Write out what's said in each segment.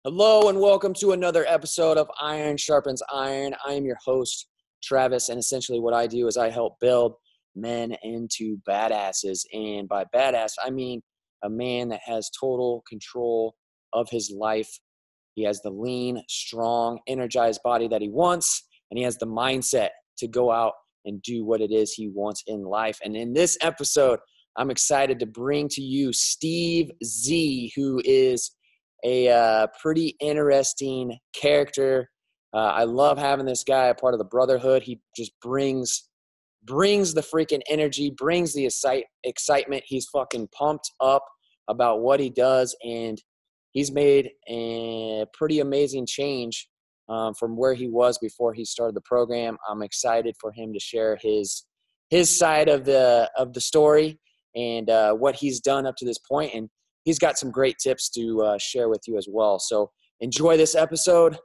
Hello and welcome to another episode of Iron Sharpens Iron. I am your host, Travis, and essentially what I do is I help build men into badasses. And by badass, I mean a man that has total control of his life. He has the lean, strong, energized body that he wants, and he has the mindset to go out and do what it is he wants in life. And in this episode, I'm excited to bring to you Steve Z, who is a pretty interesting character. I love having this guy a part of the brotherhood. He just brings the freaking energy, brings the excitement. He's fucking pumped up about what he does, and he's made a pretty amazing change from where he was before he started the program. I'm excited for him to share his side of the story and what he's done up to this point, and he's got some great tips to share with you as well. So enjoy this episode.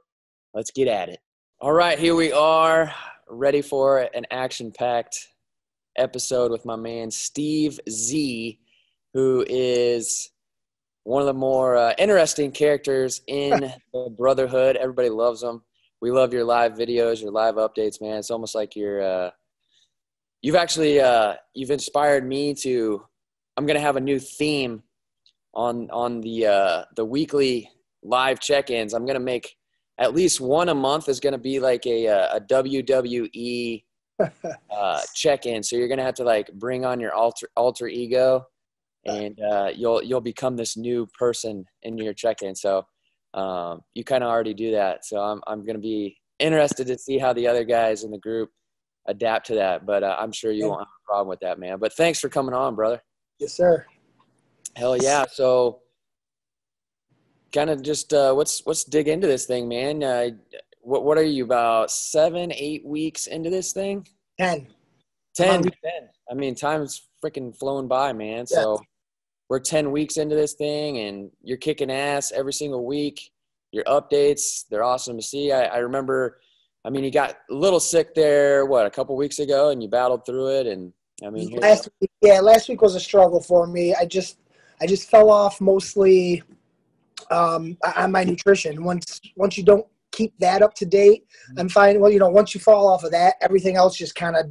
Let's get at it. All right, here we are, ready for an action-packed episode with my man Steve Z, who is one of the more interesting characters in the Brotherhood. Everybody loves him. We love your live videos, your live updates, man. It's almost like you've inspired me to. I'm gonna have a new theme on the weekly live check-ins. I'm gonna make at least one a month is gonna be like a WWE check-in. So you're gonna have to like bring on your alter ego, and you'll become this new person in your check-in. So you kind of already do that. So I'm gonna be interested to see how the other guys in the group adapt to that. But I'm sure you won't have a problem with that, man. But thanks for coming on, brother. Yes, sir. Hell yeah. So kind of just let's dig into this thing, man. What are you, about 7-8 weeks into this thing? 10. 10. I mean, time's freaking flown by, man. Yeah. So we're 10 weeks into this thing, and you're kicking ass every single week. Your updates, they're awesome to see. I remember, I mean, you got a little sick there, a couple weeks ago, and you battled through it. And I mean, last week was a struggle for me. I just fell off mostly on my nutrition. Once you don't keep that up to date, I'm fine. Well, once you fall off of that, everything else just kind of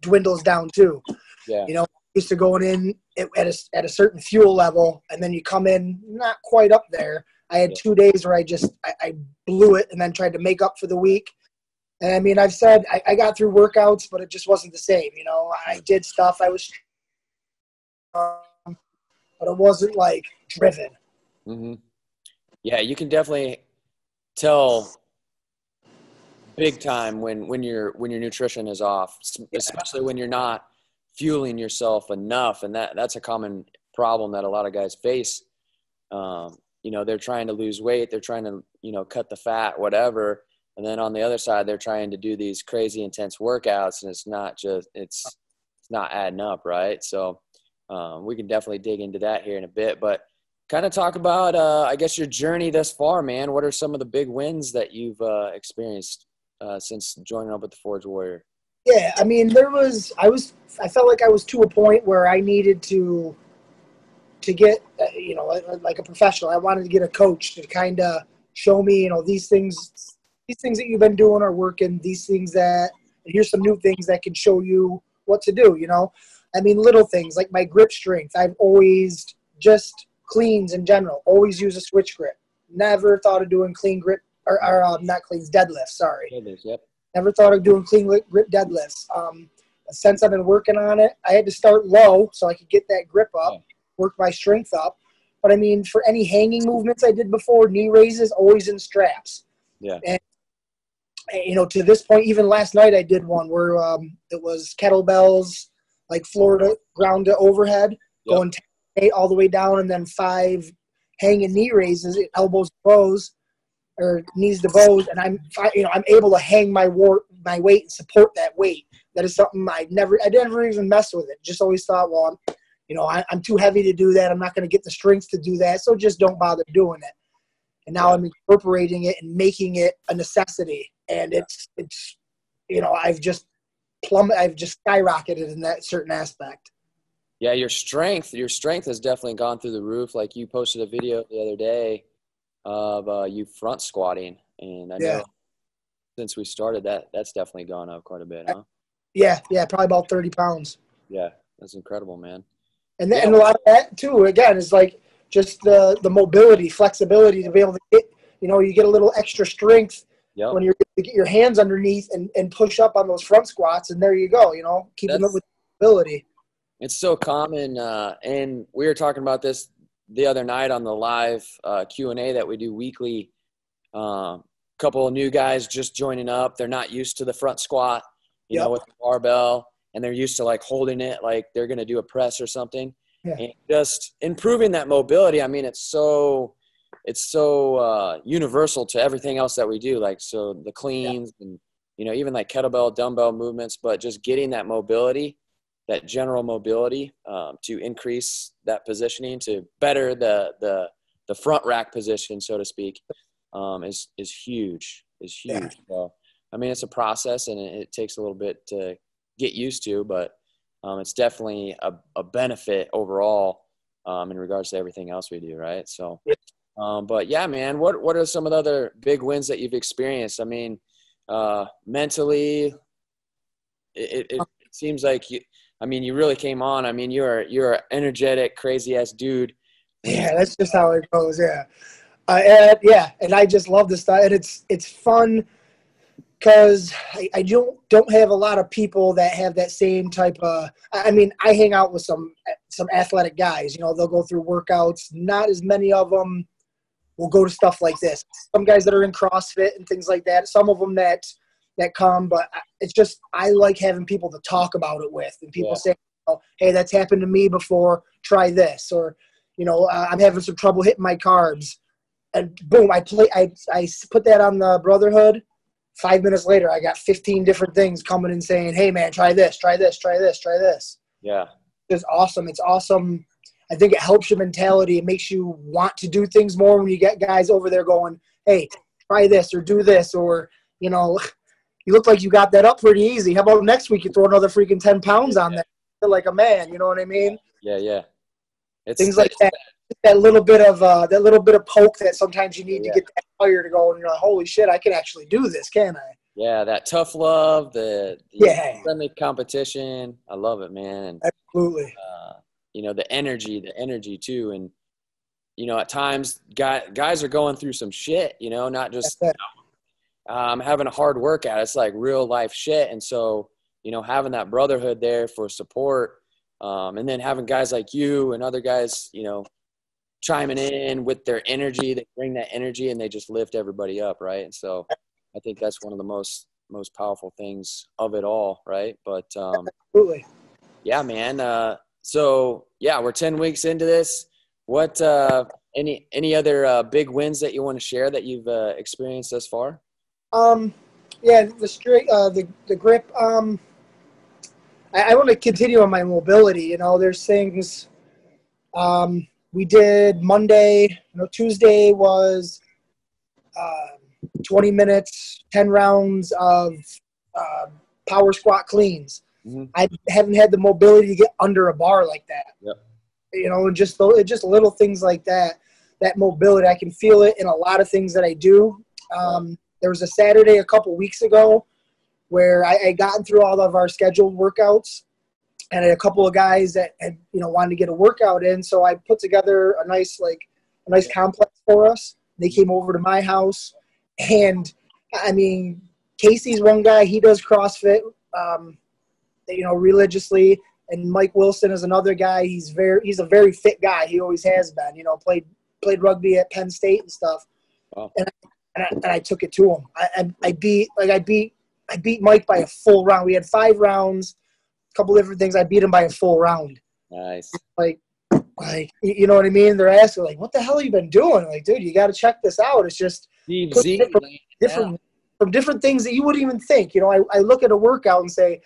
dwindles down too. Yeah. Used to going in at a certain fuel level, and then you come in not quite up there. I had 2 days where I blew it and then tried to make up for the week. And I mean, I've said I got through workouts, but it just wasn't the same. I did stuff. I was, but it wasn't like driven. Mm-hmm. Yeah, you can definitely tell big time when your nutrition is off, especially when you're not fueling yourself enough, and that's a common problem that a lot of guys face. They're trying to lose weight, they're trying to cut the fat, whatever. And then on the other side, they're trying to do these crazy intense workouts, and it's not adding up, right? So we can definitely dig into that here in a bit. But kind of talk about, I guess, your journey thus far, man. What are some of the big wins that you've experienced since joining up with the Forge Warrior? Yeah, I mean, I felt like I was to a point where I needed to get, like a professional. I wanted to get a coach to kind of show me, these things that you've been doing are working, here's some new things that can show you what to do, I mean, little things like my grip strength. I've always just cleans in general, always use a switch grip. Never thought of doing clean grip, or not cleans, deadlifts, sorry. Deadlifts, yep. Never thought of doing clean grip deadlifts. Since I've been working on it, I had to start low so I could get that grip up, work my strength up. But I mean, for any hanging movements I did before, knee raises, always in straps. Yeah. And to this point, even last night I did one where it was kettlebells, like floor to ground to overhead, going 10 all the way down, and then 5 hanging knee raises, elbows to bows, or knees to bows, and I'm able to hang my weight and support that weight. That is something I never even messed with it. Just always thought, well, I'm too heavy to do that. I'm not going to get the strength to do that, so just don't bother doing it. And now I'm incorporating it and making it a necessity. And it's I've just skyrocketed in that certain aspect. Yeah, your strength has definitely gone through the roof. Like you posted a video the other day of you front squatting. And I know since we started that's definitely gone up quite a bit, huh? Yeah, probably about 30 pounds. Yeah, that's incredible, man. And a lot of that too, again, is like just the mobility, flexibility to be able to get, you get a little extra strength when you're to get your hands underneath and push up on those front squats, and there you go, keeping up with mobility. It's so common, and we were talking about this the other night on the live Q&A that we do weekly. Couple of new guys just joining up. They're not used to the front squat, you know, with the barbell, and they're used to like holding it like they're going to do a press or something. Yeah. And just improving that mobility. I mean, it's so universal to everything else that we do. Like, so the cleans and, even like kettlebell, dumbbell movements, but just getting that mobility, that general mobility, to increase that positioning, to better the front rack position, so to speak, is huge. Yeah. So, I mean, it's a process and it takes a little bit to get used to, but it's definitely a benefit overall in regards to everything else we do, right? So, but yeah, man, what are some of the other big wins that you've experienced? I mean, mentally, it seems like you really came on. I mean, you're an energetic, crazy ass dude. Yeah, that's just how it goes. Yeah. And I just love this stuff, and it's fun because I don't have a lot of people that have that same type of. I mean, I hang out with some athletic guys. They'll go through workouts. Not as many of them will go to stuff like this. Some guys that are in CrossFit and things like that. Some of them that come, but it's just I like having people to talk about it with, and people say, "Hey, that's happened to me before. Try this," or I'm having some trouble hitting my carbs. And boom, I put that on the Brotherhood. 5 minutes later, I got 15 different things coming and saying, "Hey, man, try this, try this, try this, try this." Yeah. It's awesome. It's awesome. I think it helps your mentality. It makes you want to do things more when you get guys over there going, "Hey, try this or do this," or, you look like you got that up pretty easy. How about next week you throw another freaking 10 pounds on that? Feel like a man, you know what I mean? Yeah. Things like that. That little bit of poke that sometimes you need to get that fire to go, and you're like, holy shit, I can actually do this, can I? Yeah, that tough love, the friendly competition. I love it, man. And, absolutely. The energy too. And, at times guys are going through some shit, not just having a hard workout. It's like real life shit. And so, having that brotherhood there for support, and then having guys like you and other guys, chiming in with their energy, they bring that energy and they just lift everybody up, right? And so I think that's one of the most powerful things of it all, right? But absolutely. Yeah, man. So yeah, we're 10 weeks into this. What any other big wins that you want to share that you've experienced thus far? Yeah, the grip. I want to continue on my mobility. There's things. We did Monday. Tuesday was 20 minutes, 10 rounds of power squat cleans. Mm-hmm. I haven't had the mobility to get under a bar like that. Yep. Just little things like that. That mobility, I can feel it in a lot of things that I do. There was a Saturday a couple weeks ago where I had gotten through all of our scheduled workouts. And I had a couple of guys that had, wanted to get a workout in. So I put together a nice complex for us. They came over to my house. And, I mean, Casey's one guy. He does CrossFit, religiously. And Mike Wilson is another guy. He's a very fit guy. He always has been, played rugby at Penn State and stuff. Wow. And I took it to him. I beat Mike by a full round. We had 5 rounds. Couple different things. I beat him by a full round. Nice. Like, you know what I mean? They're asking, like, what the hell have you been doing? Like, dude, you got to check this out. It's just different things that you wouldn't even think. I look at a workout and said,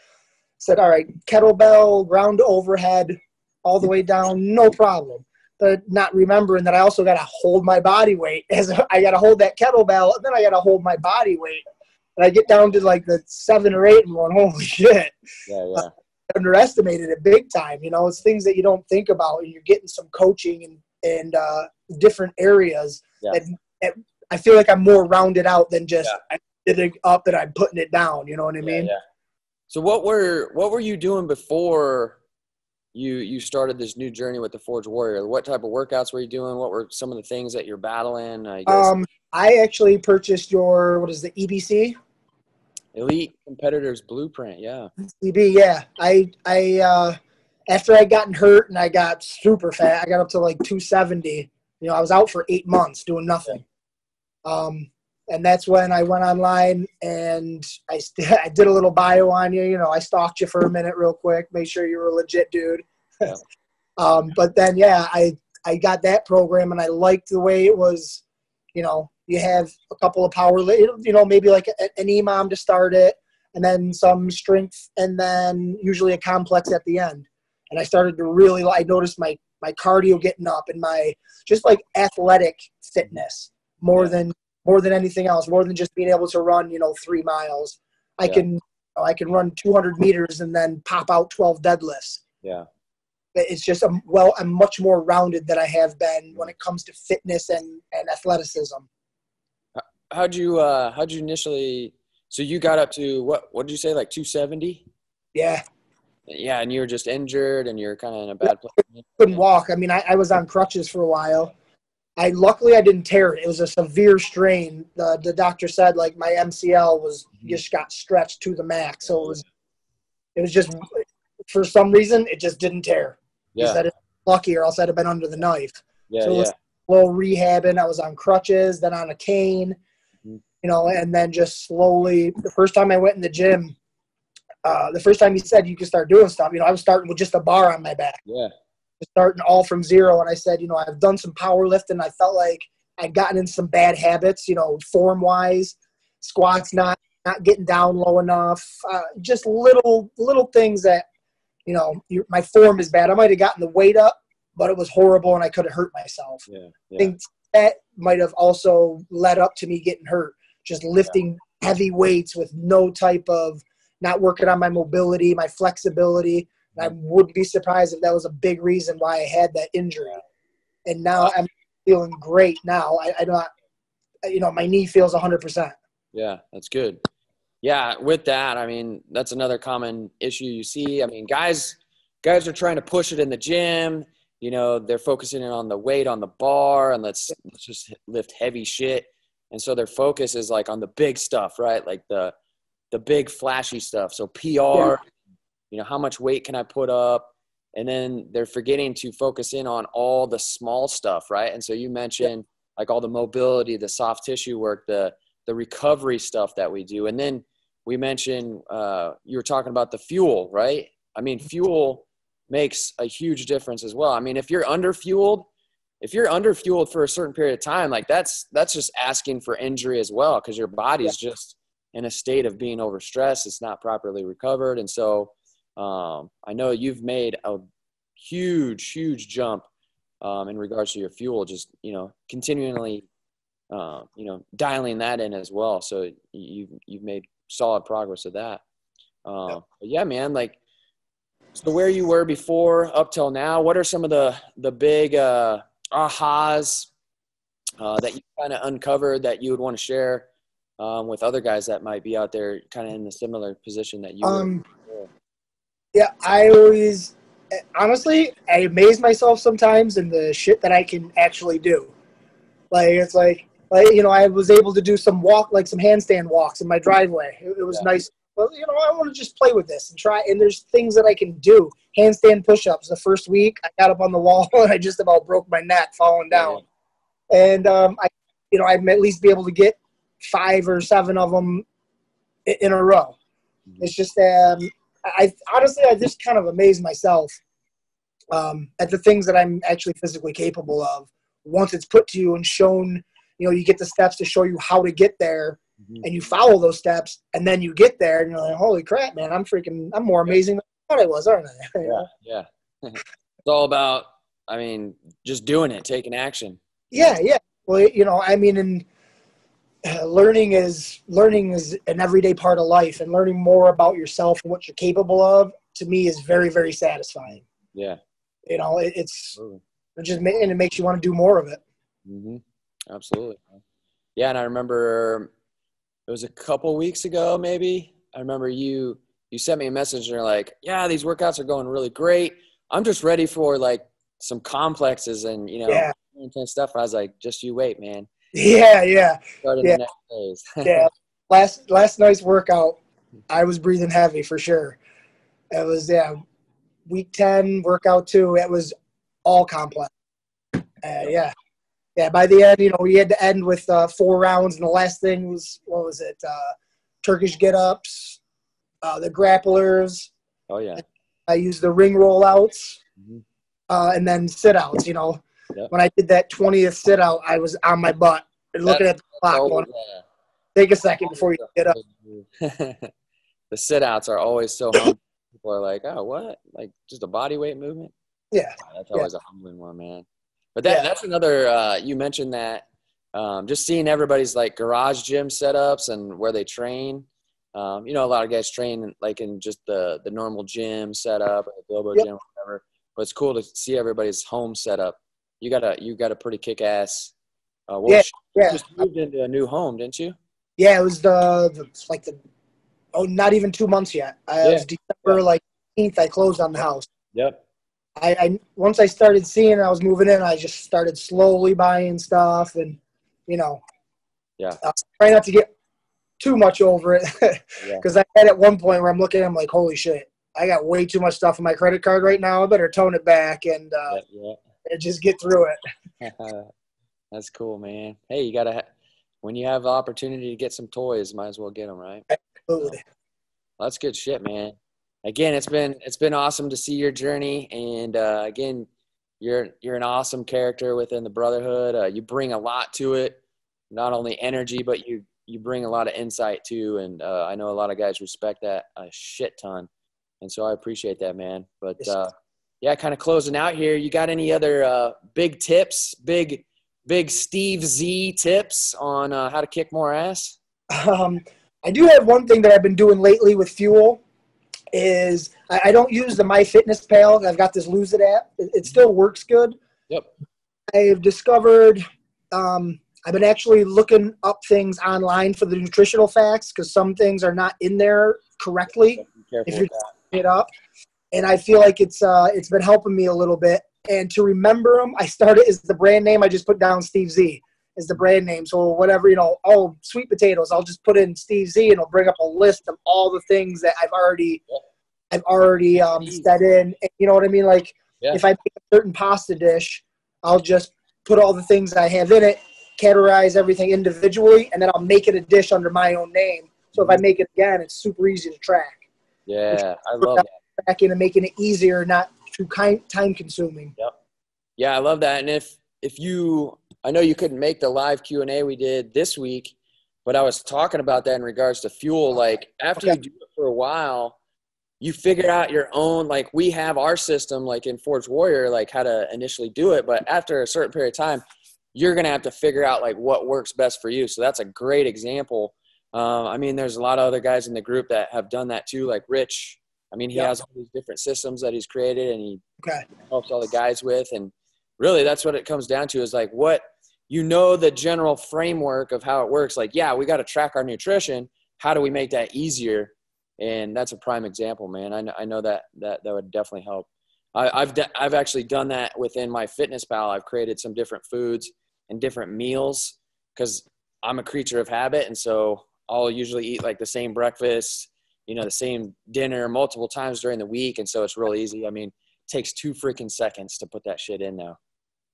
all right, kettlebell, ground to overhead, all the way down, no problem. But not remembering that I also got to hold my body weight. I got to hold that kettlebell, and then I got to hold my body weight. And I get down to like the 7 or 8 and going, holy shit. Yeah. Underestimated it big time. It's things that you don't think about, and you're getting some coaching and different areas that I feel like I'm more rounded out than just I did it up and I'm putting it down. You know what I mean? Yeah. So what were you doing before you started this new journey with the Forge Warrior? What type of workouts were you doing? What were some of the things that you're battling? I guess I actually purchased your, what is the EBC? Elite Competitors Blueprint. Yeah. EB, yeah. I after I gotten hurt and I got super fat, I got up to like 270. You know, I was out for 8 months doing nothing. And that's when I went online and I did a little bio on you. You know, I stalked you for a minute real quick, make sure you were a legit dude. Yeah. But then, yeah, I got that program and I liked the way it was. You know, you have a couple of power, you know, maybe like an EMOM to start it, and then some strength, and then usually a complex at the end. And I started to really, I noticed my cardio getting up and my just like athletic fitness more than anything else, more than just being able to run, you know, 3 miles. I can run 200 meters and then pop out 12 deadlifts. Yeah. It's just I'm much more rounded than I have been when it comes to fitness and athleticism. How'd you initially? So you got up to what did you say, like 270? Yeah. Yeah, and you were just injured, and you're kind of in a bad place. Couldn't walk. I mean, I was on crutches for a while. Luckily I didn't tear it. It was a severe strain. The doctor said like my MCL just got stretched to the max. So it was just, for some reason it just didn't tear. Yeah. He said it's lucky or else I'd have been under the knife. Yeah. So it was a little rehabbing. I was on crutches, then on a cane, you know, and then just slowly. The first time I went in the gym, the first time he said you could start doing stuff, you know, I was starting with just a bar on my back. Yeah. Starting all from zero. And I said, you know, I've done some powerlifting. I felt like I'd gotten in some bad habits, you know, form wise, squats not getting down low enough, just little things that, you know, my form is bad. I might have gotten the weight up, but it was horrible and I could have hurt myself. Yeah. I think that might have also led up to me getting hurt, just lifting heavy weights with no type of, not working on my mobility, my flexibility. I wouldn't be surprised if that was a big reason why I had that injury. And now I'm feeling great now. I don't, you know, my knee feels 100%. Yeah, that's good. Yeah, with that, I mean, that's another common issue you see. I mean, guys are trying to push it in the gym. You know, they're focusing in on the weight on the bar and let's just lift heavy shit. And so their focus is like on the big stuff, right? Like the big flashy stuff. So PR, you know, how much weight can I put up? And then they're forgetting to focus in on all the small stuff, right? And so you mentioned like all the mobility, the soft tissue work, the recovery stuff that we do. And then we mentioned, you were talking about the fuel, right? I mean, fuel makes a huge difference as well. I mean, if you're underfueled for a certain period of time, like that's just asking for injury as well, because your body's just in a state of being overstressed. It's not properly recovered. And so I know you've made a huge jump in regards to your fuel, just, you know, continually, you know, dialing that in as well. So you've made solid progress with that. But yeah, man, like, so where you were before up till now, what are some of the big ahas that you kind of uncovered that you would want to share with other guys that might be out there kind of in the similar position that you were? Yeah, I always, honestly, I amaze myself sometimes in the shit that I can actually do. Like, it's like, you know, I was able to do some handstand walks in my driveway. It was nice. Well, you know, I want to just play with this and try. And there's things that I can do. Handstand push-ups. The first week, I got up on the wall and I just about broke my neck falling down. And I'd at least be able to get 5 or 7 of them in a row. It's just, I just kind of amaze myself at the things that I'm actually physically capable of. Once it's put to you and shown, you know, you get the steps to show you how to get there, and you follow those steps, and then you get there, and you're like, holy crap, man, I'm more amazing than I thought I was, aren't I? Yeah. It's all about, I mean, just doing it, taking action. Yeah. Well, you know, I mean, and learning is an everyday part of life, and learning more about yourself and what you're capable of, to me, is very, very satisfying. Yeah. You know, it makes you want to do more of it. Mm-hmm. Absolutely. Yeah, and I remember it was a couple weeks ago, maybe. I remember you sent me a message and you're like, yeah, these workouts are going really great. I'm just ready for like some complexes and, Yeah. intense stuff. I was like, just you wait, man. Yeah, yeah. Starting Yeah. the next phase. Yeah. Last night's workout, I was breathing heavy for sure. It was, week 10, workout 2, it was all complex. Yeah. Yeah, by the end, we had to end with 4 rounds, and the last thing was, what was it, Turkish get-ups, the grapplers. Oh, yeah. I used the ring rollouts, Mm-hmm. And then sit-outs, Yep. When I did that 20th sit-out, I was on my butt and looking at the clock going, take a second before you get up. The sit-outs are always so humbling. People are like, oh, what? Like just a body weight movement? Yeah. That's always a humbling one, man. But that's another, you mentioned that, just seeing everybody's like garage gym setups and where they train. A lot of guys train like in just the normal gym setup, or the Globo gym, or whatever. But it's cool to see everybody's home setup. You got a pretty kick-ass. You just moved into a new home, didn't you? Yeah, it was not even 2 months yet. It was December 18th. I closed on the house. Yep. I once I started seeing I was moving in, I just started slowly buying stuff, and try not to get too much over it, because I had at one point where I'm looking, I'm like, holy shit, I got way too much stuff on my credit card right now. I better tone it back and just get through it. That's cool, man. Hey, you gotta when you have the opportunity to get some toys, might as well get them, right? Absolutely. Well, that's good shit, man. Again, it's been awesome to see your journey, and again, you're an awesome character within the Brotherhood. You bring a lot to it, not only energy, but you bring a lot of insight too, and I know a lot of guys respect that a shit ton, and so I appreciate that, man. But kind of closing out here, you got any other big tips, big Steve Z tips on how to kick more ass? I do have one thing that I've been doing lately with fuel. Is I don't use the MyFitnessPal. I've got this Lose It app. It still works good. Yep. I've discovered I've been actually looking up things online for the nutritional facts, because some things are not in there correctly if you're looking it up. And I feel like it's been helping me a little bit. And to remember them, I started as the brand name. I just put down Steve Z as the brand name. So whatever, sweet potatoes, I'll just put in Steve Z, and it'll bring up a list of all the things that I've already set in. And you know what I mean? Like if I make a certain pasta dish, I'll just put all the things I have in it, categorize everything individually, and then I'll make it a dish under my own name. So if I make it again, it's super easy to track. Yeah, I love that. Tracking and making it easier, not too time consuming. Yep. Yeah, I love that. And if you, I know you couldn't make the live Q&A we did this week, but I was talking about that in regards to fuel. Like after you do it for a while, you figure out your own, like we have our system, like in Forge Warrior, like how to initially do it. But after a certain period of time, you're going to have to figure out like what works best for you. So that's a great example. There's a lot of other guys in the group that have done that too, like Rich. He has all these different systems that he's created, and he helps all the guys with. And really that's what it comes down to, is like the general framework of how it works. Like, we got to track our nutrition. How do we make that easier? And that's a prime example, man. I know that would definitely help. I've actually done that within my MyFitnessPal. I've created some different foods and different meals, because I'm a creature of habit. And so I'll usually eat like the same breakfast, the same dinner multiple times during the week. And so it's real easy. It takes 2 freaking seconds to put that shit in now.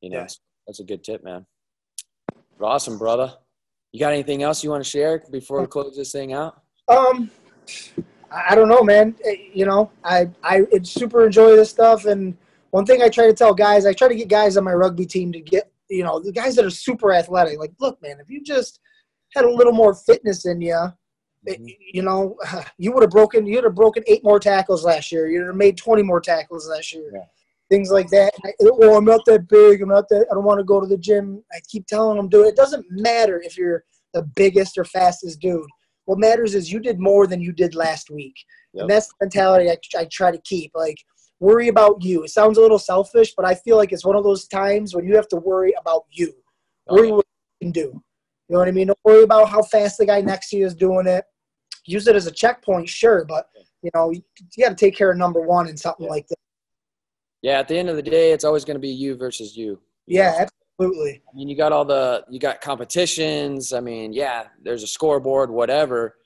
That's a good tip, man. Awesome, brother. You got anything else you want to share before we close this thing out? I don't know, man. I super enjoy this stuff. And one thing I try to tell guys, I try to get guys on my rugby team to get, the guys that are super athletic. Like, look, man, if you just had a little more fitness in you, you would have broken 8 more tackles last year. You'd have made 20 more tackles last year. Yeah. Things like that. I'm not that big. I don't want to go to the gym. I keep telling them, do it. It doesn't matter if you're the biggest or fastest dude. What matters is you did more than you did last week. Yep. And that's the mentality I try to keep. Like, worry about you. It sounds a little selfish, but I feel like it's one of those times when you have to worry about you. Worry what you can do. You know what I mean? Don't worry about how fast the guy next to you is doing it. Use it as a checkpoint, sure, but you got to take care of number one in something like that. Yeah, at the end of the day, it's always going to be you versus you. Yeah, absolutely. I mean, you got competitions. I mean, yeah, there's a scoreboard, whatever.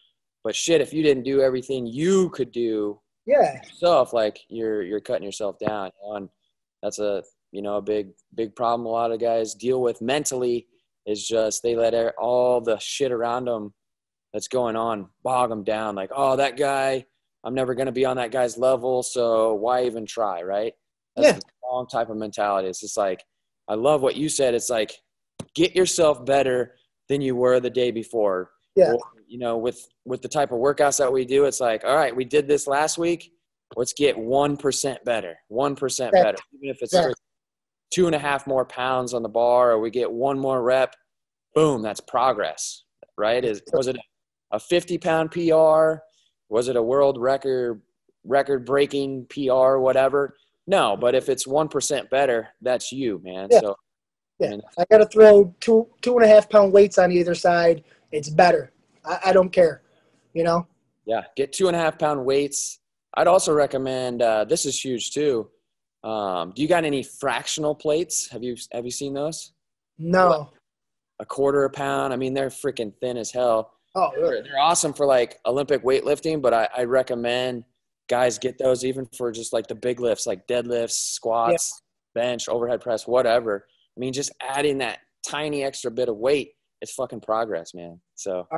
But shit, if you didn't do everything you could do yourself, like you're cutting yourself down. And that's a big problem a lot of guys deal with mentally is just they let all the shit around them that's going on bog them down. Like, oh, that guy, I'm never going to be on that guy's level, so why even try, right? That's the wrong type of mentality. It's just like, I love what you said. It's like, get yourself better than you were the day before. Yeah. Or, with the type of workouts that we do, it's like, all right, we did this last week. Let's get 1% better, 1% better. Even if it's 2.5 more pounds on the bar, or we get one more rep, boom, that's progress, right? Was it a 50-pound PR? Was it a world record-breaking PR, whatever? No, but if it's 1% better, that's you, man. Yeah. So, yeah, I got to throw 2.5 pound weights on either side. It's better. I don't care, Yeah, get 2.5 pound weights. I'd also recommend. This is huge too. Do you got any fractional plates? Have you seen those? No. A quarter a pound. I mean, they're freaking thin as hell. Oh, really? They're awesome for like Olympic weightlifting, but I recommend guys get those even for just like the big lifts, like deadlifts, squats, bench, overhead press, whatever. I mean, just adding that tiny extra bit of weight is fucking progress, man. So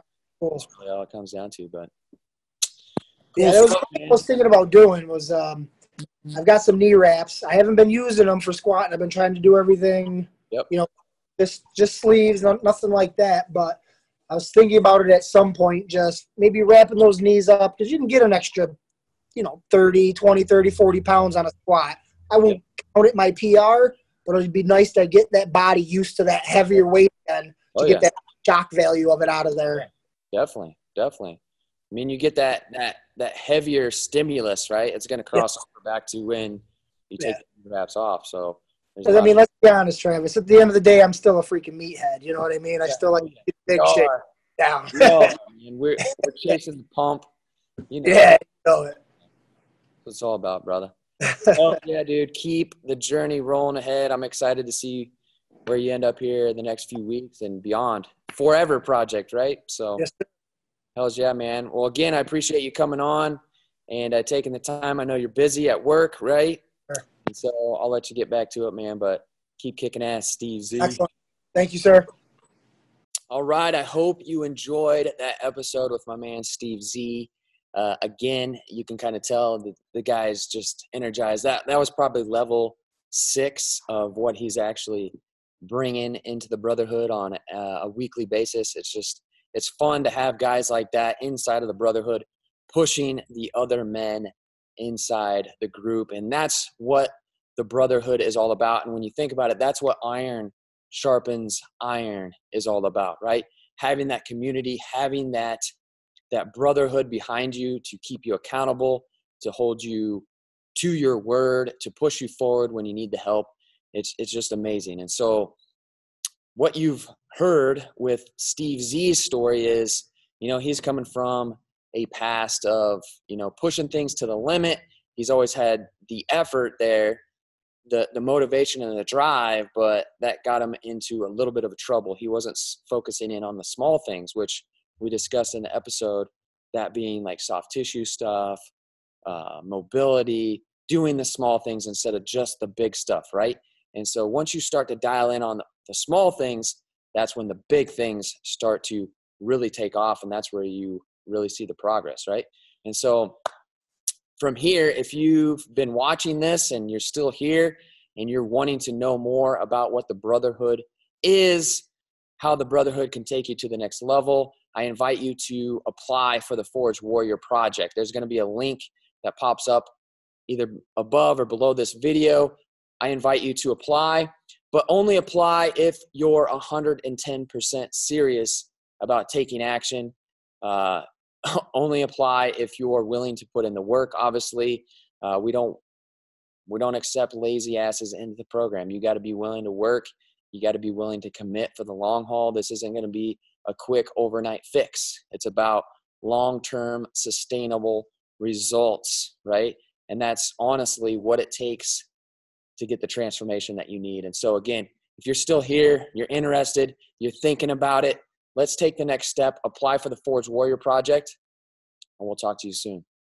that's really all it comes down to. But cool that was what I was thinking about doing was I've got some knee wraps. I haven't been using them for squatting. I've been trying to do everything, just sleeves, nothing like that. But I was thinking about it at some point, just maybe wrapping those knees up because you can get an extra, 30, 40 pounds on a squat. I won't count it my PR, but it'd be nice to get that body used to that heavier weight again to get that shock value of it out of there. Definitely. I mean, you get that heavier stimulus, right? It's going to cross over back to when you take the wraps off. So, I mean, let's be honest, Travis. At the end of the day, I'm still a freaking meathead. You know what I mean? I still like to get big shit down. I mean, we're chasing the pump. Yeah, you know it. That's what it's all about, brother. Oh, yeah, dude. Keep the journey rolling ahead. I'm excited to see where you end up here in the next few weeks and beyond. Forever project, right? So, hells yeah, man. Well, again, I appreciate you coming on and taking the time. I know you're busy at work, right? Sure. And so I'll let you get back to it, man. But keep kicking ass, Steve Z. Excellent. Thank you, sir. All right. I hope you enjoyed that episode with my man, Steve Z. Again, you can kind of tell the guy's just energized. That was probably level 6 of what he's actually bringing into the brotherhood on a weekly basis. It's fun to have guys like that inside of the brotherhood pushing the other men inside the group. And that's what the brotherhood is all about. And when you think about it, that's what iron sharpens iron is all about, right? Having that community, having that brotherhood behind you to keep you accountable, to hold you to your word, to push you forward when you need the help. It's just amazing. And so what you've heard with Steve Z's story is, he's coming from a past of, pushing things to the limit. He's always had the effort there, the motivation and the drive, but that got him into a little bit of trouble. He wasn't focusing in on the small things, which we discussed in the episode, that being like soft tissue stuff, mobility, doing the small things instead of just the big stuff, right? And so once you start to dial in on the small things, that's when the big things start to really take off, and that's where you really see the progress, right? And so from here, if you've been watching this and you're still here and you're wanting to know more about what the brotherhood is, how the brotherhood can take you to the next level, I invite you to apply for the Forge Warrior Project. There's going to be a link that pops up either above or below this video. I invite you to apply, but only apply if you're 110% serious about taking action. Only apply if you're willing to put in the work. Obviously, we don't accept lazy asses into the program. You got to be willing to work. You got to be willing to commit for the long haul. This isn't going to be a quick overnight fix. It's about long-term sustainable results, right? And that's honestly what it takes to get the transformation that you need. And so again, if you're still here, you're interested, you're thinking about it, let's take the next step, apply for the Forge Warrior Project, and we'll talk to you soon.